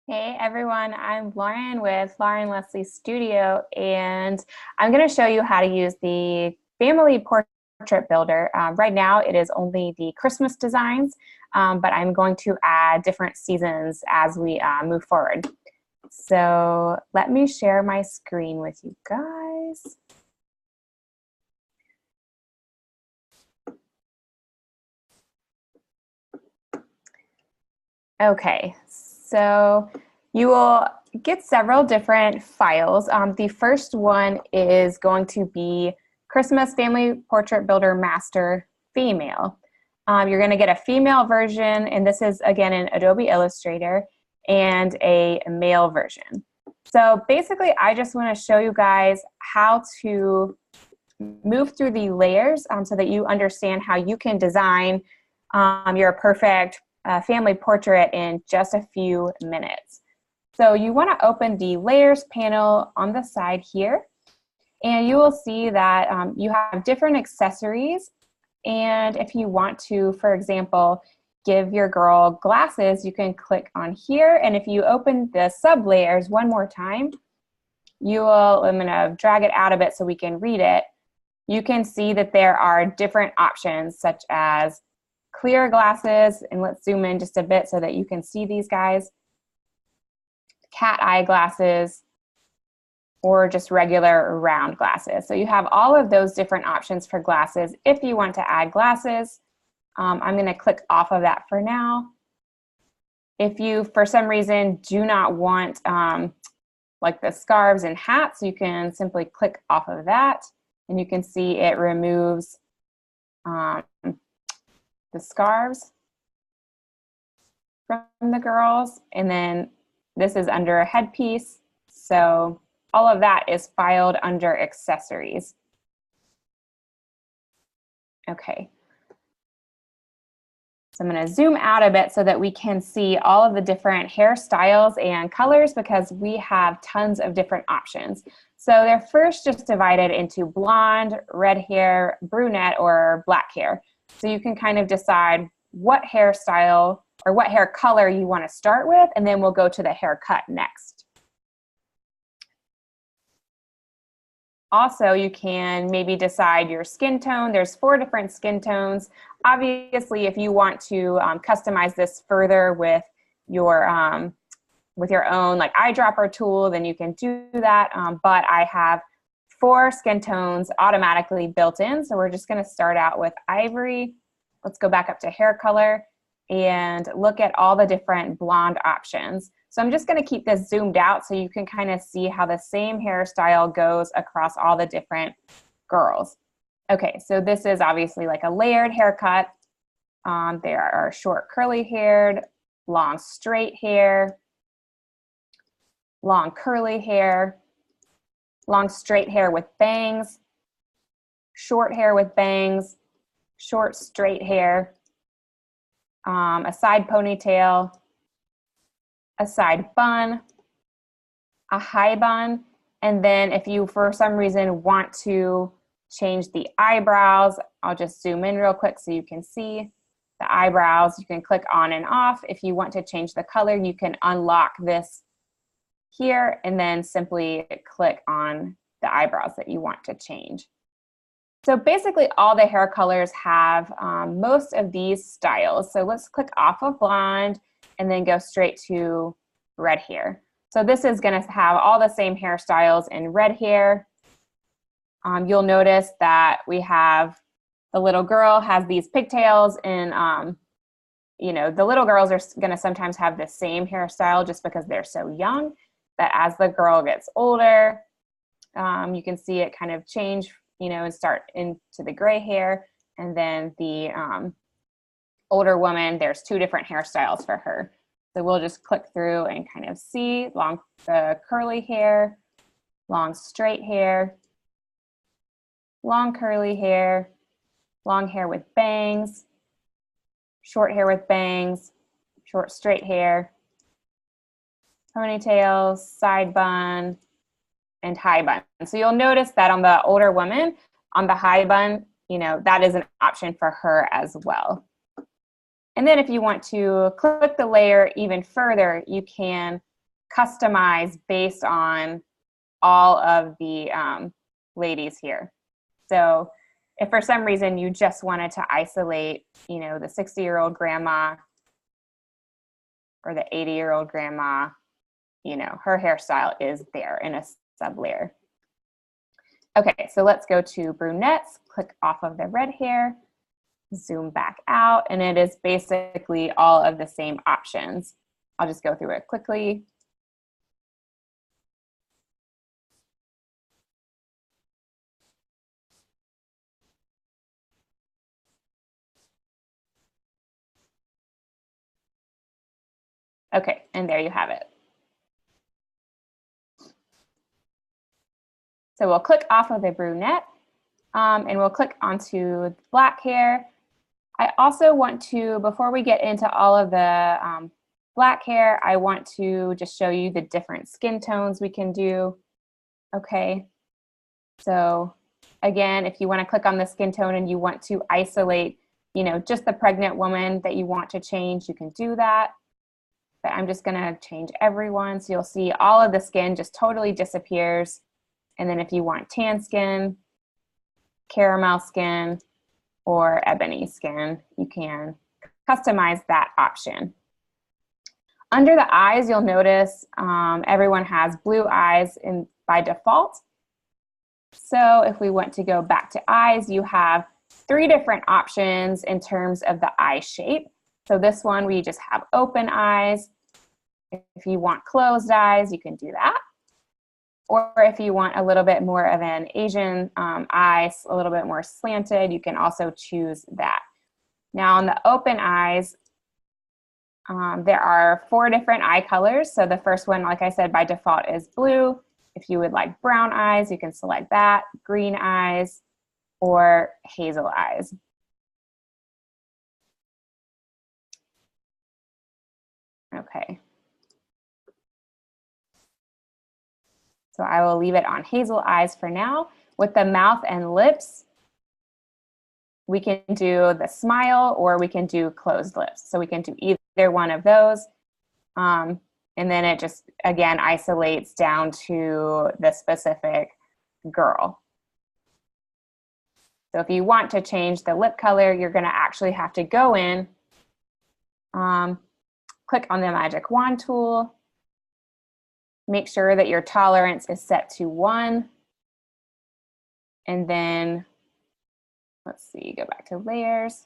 Hey everyone, I'm Lauren with Lauren Leslie Studio, and I'm going to show you how to use the Family Portrait Builder. Right now it is only the Christmas designs, but I'm going to add different seasons as we move forward. So let me share my screen with you guys. Okay, so you will get several different files. The first one is going to be Christmas Family Portrait Builder Master Female. You're going to get a female version, and this is again in Adobe Illustrator, and a male version. So basically, I just want to show you guys how to move through the layers so that you understand how you can design your perfect family portrait in just a few minutes. So you want to open the layers panel on the side here, and you will see that you have different accessories. And if you want to, for example, give your girl glasses, you can click on here. And if you open the sub layers one more time, you will, I'm going to drag it out a bit so we can read it. You can see that there are different options such as clear glasses, and let's zoom in just a bit so that you can see these guys, cat eye glasses, or just regular round glasses. So you have all of those different options for glasses. If you want to add glasses, I'm going to click off of that for now. If you, for some reason, do not want like the scarves and hats, you can simply click off of that, and you can see it removes the scarves from the girls. And then this is under a headpiece. So all of that is filed under accessories. Okay. So I'm going to zoom out a bit so that we can see all of the different hairstyles and colors, because we have tons of different options. So they're first just divided into blonde, red hair, brunette, or black hair. So you can kind of decide what hairstyle or what hair color you want to start with, and then we'll go to the haircut next. Also, you can maybe decide your skin tone. There's 4 different skin tones. Obviously, if you want to customize this further with your own like eyedropper tool, then you can do that. But I have 4 skin tones automatically built in. So we're just going to start out with ivory. Let's go back up to hair color and look at all the different blonde options. So I'm just going to keep this zoomed out so you can kind of see how the same hairstyle goes across all the different girls. Okay, so this is obviously like a layered haircut. There are short curly haired, long straight hair, long curly hair, long straight hair with bangs, short hair with bangs, short straight hair, a side ponytail, a side bun, a high bun, and then if you for some reason want to change the eyebrows, I'll just zoom in real quick so you can see the eyebrows. You can click on and off. If you want to change the color, you can unlock this here and then simply click on the eyebrows that you want to change. So basically all the hair colors have most of these styles. So let's click off of blonde and then go straight to red hair. So this is going to have all the same hairstyles in red hair. You'll notice that we have the little girl has these pigtails, and you know, the little girls are going to sometimes have the same hairstyle just because they're so young. But as the girl gets older, you can see it kind of change, you know, and start into the gray hair. And then the older woman, there's 2 different hairstyles for her. So we'll just click through and kind of see the curly hair, long straight hair, long curly hair, long hair with bangs, short hair with bangs, short straight hair, ponytails, side bun, and high bun. So you'll notice that on the older woman, on the high bun, you know, that is an option for her as well. And then if you want to click the layer even further, you can customize based on all of the ladies here. So if for some reason you just wanted to isolate, you know, the 60-year-old grandma or the 80-year-old grandma, you know, her hairstyle is there in a sub layer. Okay, so let's go to brunettes, click off of the red hair, zoom back out, and it is basically all of the same options. I'll just go through it quickly. Okay, and there you have it. So we'll click off of the brunette and we'll click onto black hair. I also want to, before we get into all of the black hair, I want to just show you the different skin tones we can do. Okay, so again, if you want to click on the skin tone and you want to isolate, you know, just the pregnant woman that you want to change, you can do that. But I'm just going to change everyone. So you'll see all of the skin just totally disappears. And then if you want tan skin, caramel skin, or ebony skin, you can customize that option. Under the eyes, you'll notice everyone has blue eyes by default. So if we want to go back to eyes, you have 3 different options in terms of the eye shape. So this one, we just have open eyes. If you want closed eyes, you can do that. Or if you want a little bit more of an Asian eye, a little bit more slanted, you can also choose that. Now on the open eyes, there are 4 different eye colors. So the first one, like I said, by default is blue. If you would like brown eyes, you can select that, green eyes, or hazel eyes. Okay. So I will leave it on hazel eyes for now. With the mouth and lips, we can do the smile or we can do closed lips. So we can do either one of those. And then it just, again, isolates down to the specific girl. So if you want to change the lip color, you're going to actually have to go in, click on the magic wand tool, make sure that your tolerance is set to 1. And then, let's see, go back to layers.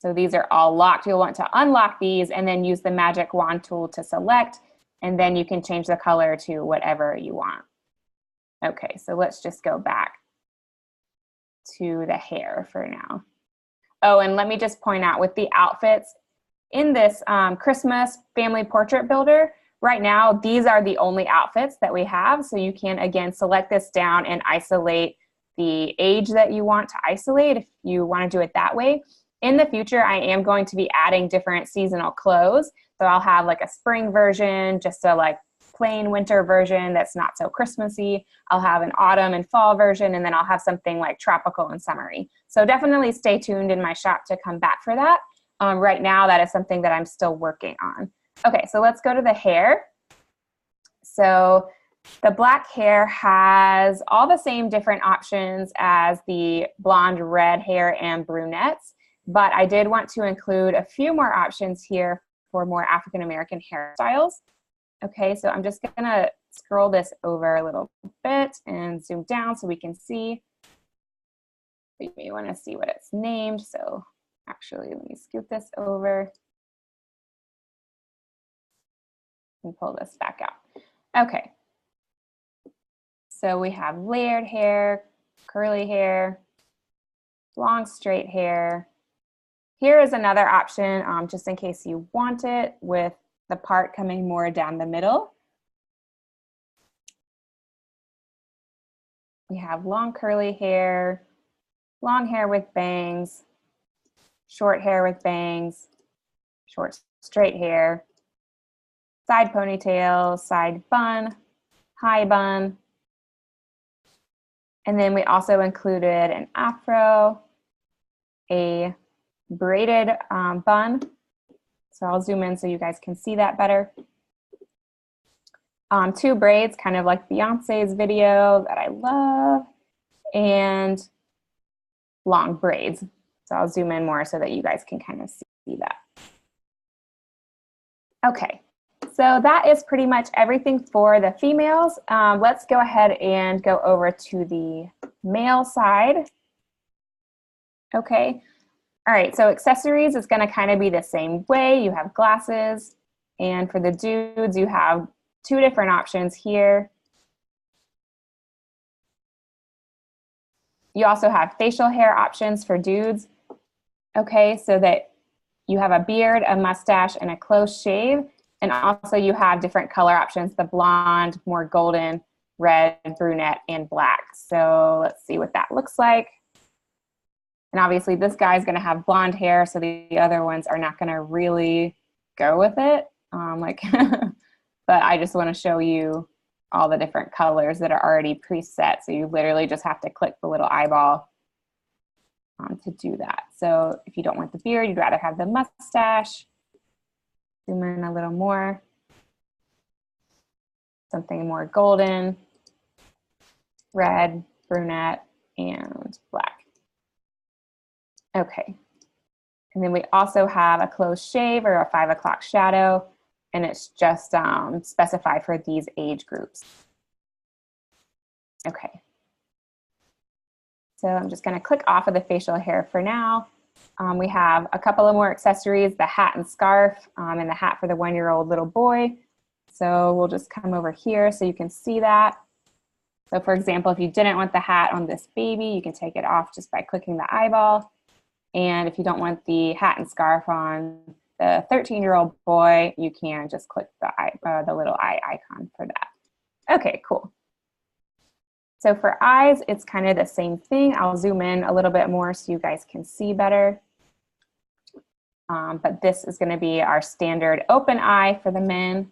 So these are all locked. You'll want to unlock these and then use the magic wand tool to select. And then you can change the color to whatever you want. Okay, so let's just go back to the hair for now. Oh, and let me just point out with the outfits, in this Christmas family portrait builder, right now, these are the only outfits that we have. So you can, again, select this down and isolate the age that you want to isolate if you want to do it that way. In the future, I am going to be adding different seasonal clothes. So I'll have like a spring version, just a like plain winter version that's not so Christmassy. I'll have an autumn and fall version, and then I'll have something like tropical and summery. So definitely stay tuned in my shop to come back for that. Right now, that is something that I'm still working on. Okay, so let's go to the hair. So the black hair has all the same different options as the blonde, red hair, and brunettes, but I did want to include a few more options here for more African-American hairstyles. Okay, so I'm just gonna scroll this over a little bit and zoom down so we can see. You may wanna see what it's named, so actually let me scoot this over and pull this back out. Okay, so we have layered hair, curly hair, long straight hair. Here is another option, just in case you want it, with the part coming more down the middle. We have long curly hair, long hair with bangs, short hair with bangs, short straight hair, side ponytail, side bun, high bun. And then we also included an afro, a braided bun. So I'll zoom in so you guys can see that better. Two braids, kind of like Beyonce's video that I love, and long braids. So I'll zoom in more so that you guys can kind of see that. Okay, so that is pretty much everything for the females. Let's go ahead and go over to the male side. Okay, all right, so accessories is gonna kind of be the same way. You have glasses, and for the dudes, you have two different options here. You also have facial hair options for dudes. Okay, so that you have a beard, a mustache, and a close shave. And also you have different color options, the blonde, more golden, red, brunette, and black. So let's see what that looks like. And obviously this guy's gonna have blonde hair, so the other ones are not gonna really go with it. But I just wanna show you all the different colors that are already preset. So you literally just have to click the little eyeball to do that. So if you don't want the beard, you'd rather have the mustache. Zoom in a little more. Something more golden, red, brunette, and black. Okay. And then we also have a close shave or a 5 o'clock shadow, and it's just specified for these age groups. Okay. So I'm just gonna click off of the facial hair for now. We have a couple of more accessories, the hat and scarf, and the hat for the 1-year-old little boy. So we'll just come over here so you can see that. So for example, if you didn't want the hat on this baby, you can take it off just by clicking the eyeball. And if you don't want the hat and scarf on the 13-year-old boy, you can just click the little eye icon for that. Okay, cool. So for eyes, it's kind of the same thing. I'll zoom in a little bit more so you guys can see better. But this is going to be our standard open eye for the men.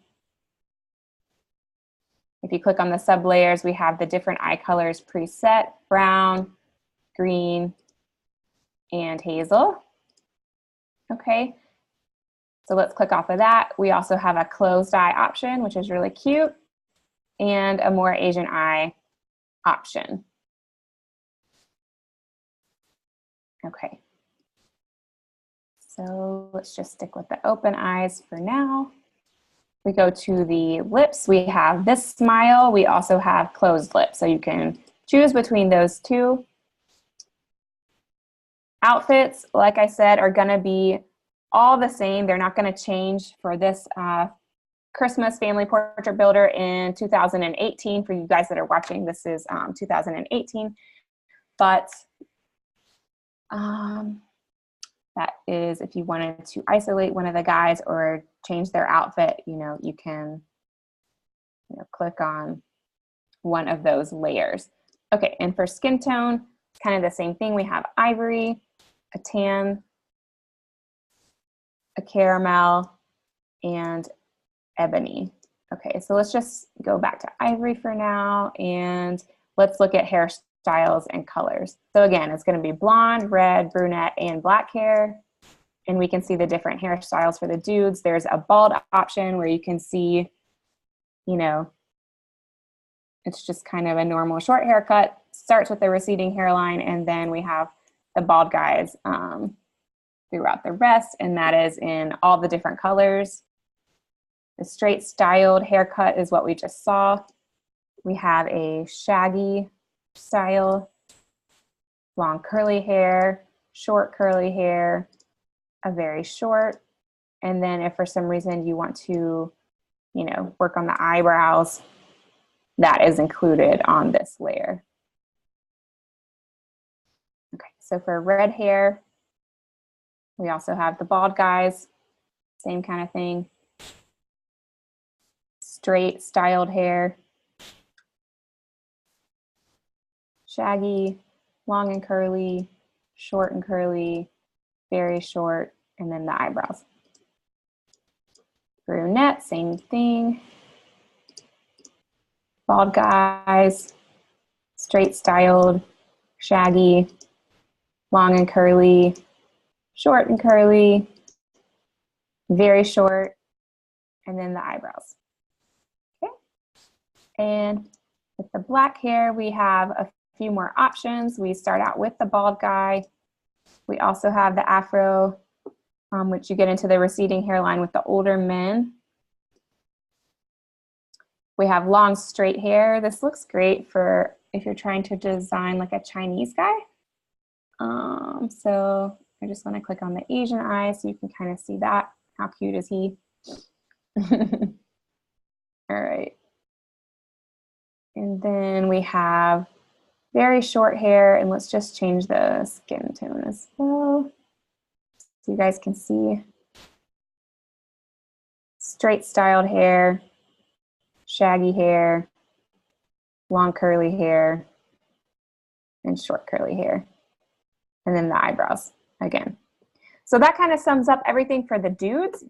If you click on the sub layers, we have the different eye colors preset: brown, green, and hazel. Okay, so let's click off of that. We also have a closed eye option, which is really cute, and a more Asian eye option. Okay. So let's just stick with the open eyes for now. We go to the lips. We have this smile. We also have closed lips. So you can choose between those two. Outfits, like I said, are gonna be all the same. They're not gonna change for this Christmas Family Portrait Builder in 2018. For you guys that are watching, this is 2018. But that is if you wanted to isolate one of the guys or change their outfit, you can click on one of those layers. Okay, and for skin tone, kind of the same thing. We have ivory, a tan, a caramel, and ebony. Okay, so let's just go back to ivory for now, and let's look at hairstyles and colors. So again, it's going to be blonde, red, brunette, and black hair. And we can see the different hairstyles for the dudes. There's a bald option where you can see, it's just kind of a normal short haircut, starts with the receding hairline, and then we have the bald guys throughout the rest, and that is in all the different colors. The straight styled haircut is what we just saw. We have a shaggy style, long curly hair, short curly hair, a very short, and then if for some reason you want to, work on the eyebrows, that is included on this layer. Okay, so for red hair, we also have the bald guys, same kind of thing. Straight styled hair, shaggy, long and curly, short and curly, very short, and then the eyebrows. Brunette, same thing. Bald guys, straight styled, shaggy, long and curly, short and curly, very short, and then the eyebrows. Okay. And with the black hair, we have a few more options. We start out with the bald guy. We also have the afro, which you get into the receding hairline with the older men. We have long straight hair. This looks great for if you're trying to design like a Chinese guy. So I just want to click on the Asian eye so you can kind of see that. How cute is he? All right. And then we have very short hair, and let's just change the skin tone as well so you guys can see. Straight styled hair, shaggy hair, long curly hair, and short curly hair. And then the eyebrows again. So that kind of sums up everything for the dudes.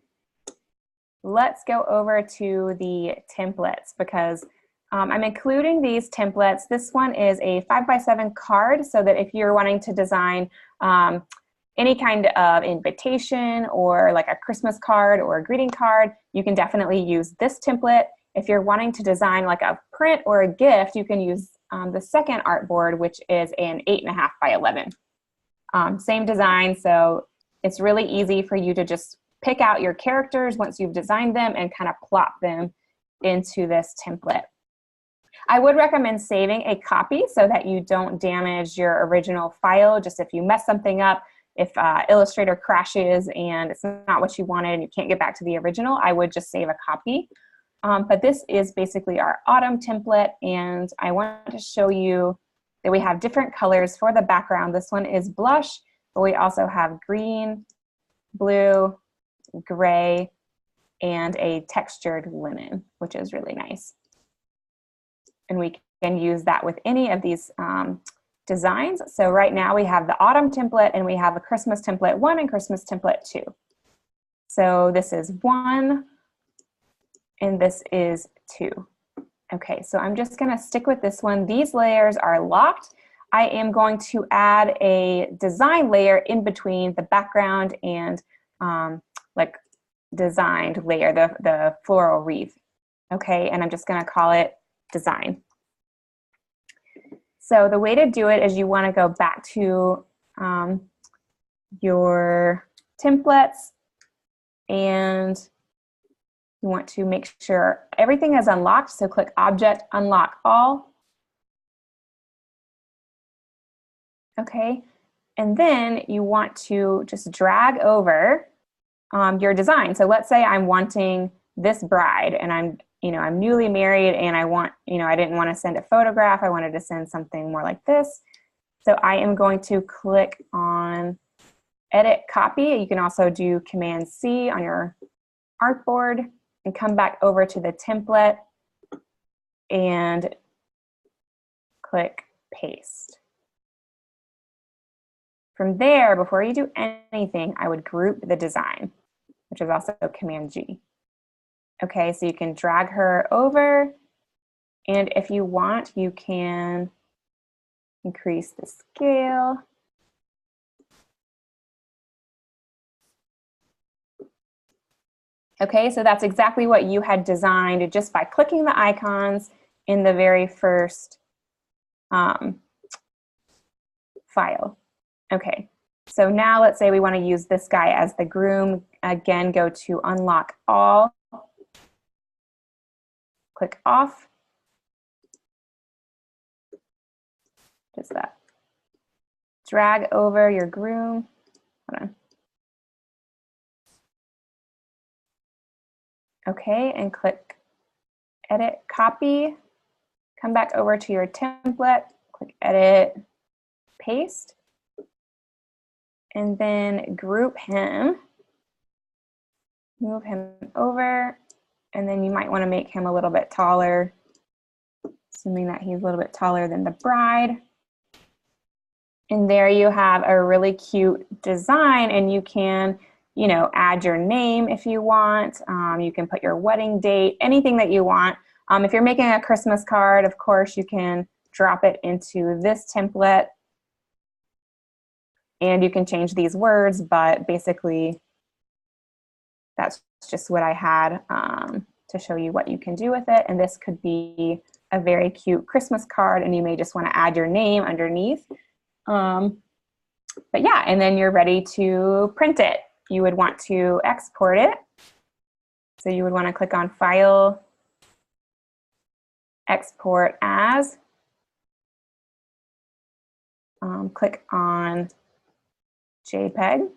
Let's go over to the templates because I'm including these templates. This one is a 5x7 card so that if you're wanting to design any kind of invitation or like a Christmas card or a greeting card, you can definitely use this template. If you're wanting to design like a print or a gift, you can use the second artboard, which is an 8.5 by 11. Same design, so it's really easy for you to just pick out your characters once you've designed them and kind of plop them into this template. I would recommend saving a copy so that you don't damage your original file. Just if you mess something up, if Illustrator crashes and it's not what you wanted and you can't get back to the original, I would just save a copy. But this is basically our autumn template, and I want to show you that we have different colors for the background. This one is blush, but we also have green, blue, gray, and a textured linen, which is really nice. And we can use that with any of these designs. So right now we have the autumn template and we have a Christmas template 1 and Christmas template 2. So this is 1 and this is 2. Okay, so I'm just gonna stick with this one. These layers are locked. I am going to add a design layer in between the background and like designed layer, the floral wreath. Okay, and I'm just gonna call it design. So the way to do it is you want to go back to your templates and you want to make sure everything is unlocked. So click Object, Unlock All. Okay, and then you want to just drag over your design. So let's say I'm wanting this bride and I'm newly married and I want, I didn't want to send a photograph. I wanted to send something more like this. So I am going to click on Edit Copy. You can also do Command C on your artboard and come back over to the template and click Paste. From there, before you do anything, I would group the design, which is also Command G. Okay, so you can drag her over, and if you want, you can increase the scale. Okay, so that's exactly what you had designed just by clicking the icons in the very first file. Okay, so now let's say we want to use this guy as the groom. Again, go to Unlock All. Click Off. Just that. Drag over your groom. Hold on. Okay, and click Edit Copy. Come back over to your template. Click Edit, Paste. And then group him. Move him over. And then you might want to make him a little bit taller, assuming that he's a little bit taller than the bride. And there you have a really cute design, and you can, add your name if you want. You can put your wedding date, anything that you want. If you're making a Christmas card, of course, you can drop it into this template. And you can change these words, but basically, that's just what I had to show you what you can do with it. And this could be a very cute Christmas card, and you may just want to add your name underneath. But yeah, and then you're ready to print it. You would want to export it. So you would want to click on File, Export As. Click on JPEG.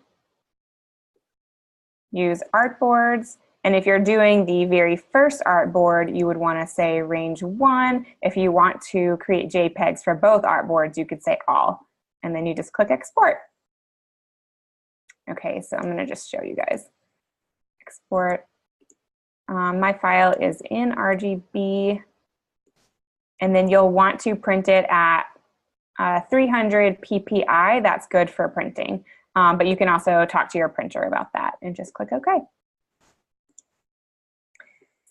Use artboards. And if you're doing the very first artboard, you would want to say range 1. If you want to create JPEGs for both artboards, you could say all. And then you just click export. Okay, so I'm going to just show you guys. Export. My file is in RGB. And then you'll want to print it at 300 ppi. That's good for printing. But you can also talk to your printer about that and just click OK.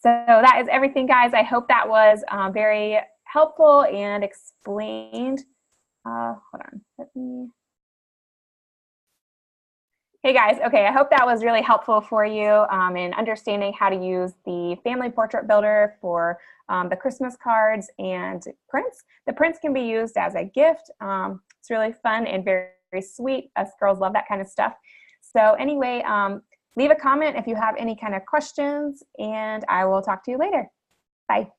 So that is everything, guys. I hope that was very helpful and explained. Hold on. Hey guys, okay, I hope that was really helpful for you in understanding how to use the Family Portrait Builder for the Christmas cards and prints. The prints can be used as a gift. It's really fun and very, very sweet. Us girls love that kind of stuff. So anyway, leave a comment if you have any kind of questions, and I will talk to you later. Bye.